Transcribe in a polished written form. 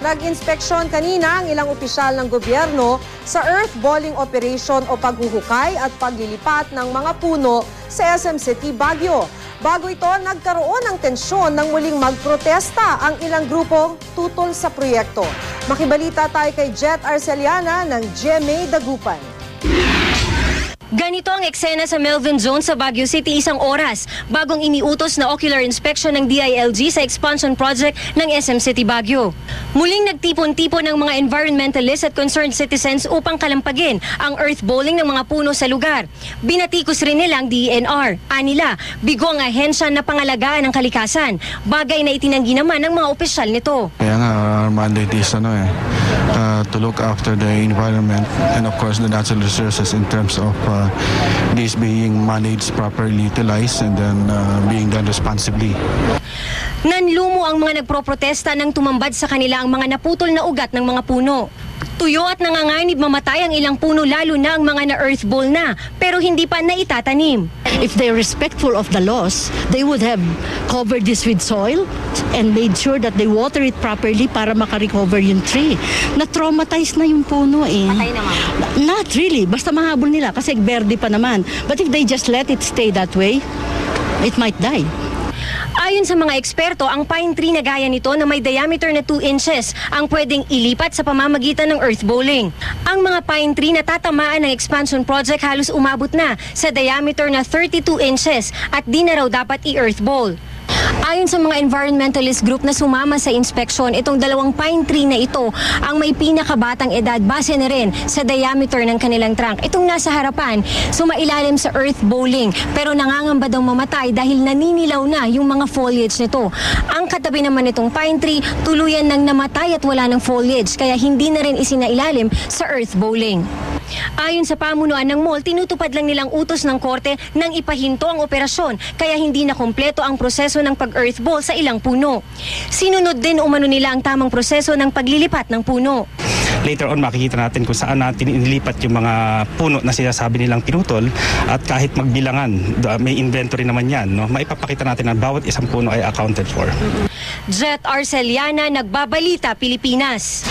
Nag-inspeksyon kanina ang ilang opisyal ng gobyerno sa earth balling operation o paghuhukay at paglilipat ng mga puno sa SM City, Baguio. Bago ito, nagkaroon ng tensyon nang muling magprotesta ang ilang grupong tutol sa proyekto. Makibalita tayo kay Jet Arceliana ng GMA Dagupan. Ganito ang eksena sa Melvin Zone sa Baguio City 1 oras bagong iniutos na ocular inspection ng DILG sa expansion project ng SM City Baguio. Muling nagtipon-tipon ng mga environmentalists at concerned citizens upang kalampagin ang earth balling ng mga puno sa lugar. Binatikos rin nila ang DENR. Anila, bigo ang ahensya na pangalagaan ng kalikasan, bagay na itinanggi naman ng mga opisyal nito. Kaya nga, our mandate is to look after the environment and of course the natural resources in terms of these being managed properly, utilized, and then being done responsibly. Nanlumo ang mga nagproprotesta nang tumambad sa kanila ang mga naputol na ugat ng mga puno. Tuyo at nanganganib mamatay ang ilang puno lalo na ang mga na-earth ball na pero hindi pa naitatanim. If they're respectful of the laws, they would have covered this with soil and made sure that they water it properly para makarecover yung tree. Na-traumatize na yung puno eh. Patay naman? Not really. Basta mahabol nila kasi berde pa naman. But if they just let it stay that way, it might die. Ayon sa mga eksperto, ang pine tree na gaya nito na may diameter na 2 inches ang pwedeng ilipat sa pamamagitan ng earth balling. Ang mga pine tree na tatamaan ng expansion project halos umabot na sa diameter na 32 inches at di na raw dapat i-earth ball. Ayon sa mga environmentalist group na sumama sa inspeksyon, itong dalawang pine tree na ito ang may pinakabatang edad base na rin sa diameter ng kanilang trunk. Itong nasa harapan, sumailalim sa earth balling pero nangangamba daw mamatay dahil naninilaw na yung mga foliage nito. Ang katabi naman nitong pine tree, tuluyan nang namatay at wala ng foliage kaya hindi na rin isinailalim sa earth balling. Ayon sa pamunuan ng mall, tinutupad lang nilang utos ng korte nang ipahinto ang operasyon kaya hindi na kumpleto ang proseso ng pag-earth ball sa ilang puno. Sinunod din umano nila ang tamang proseso ng paglilipat ng puno. Later on makikita natin kung saan natin inilipat yung mga puno na sinasabi nilang pinutol at kahit magbilangan, may inventory naman yan, no? Maipapakita natin na bawat isang puno ay accounted for. Jet Arceliana, Nagbabalita, Pilipinas.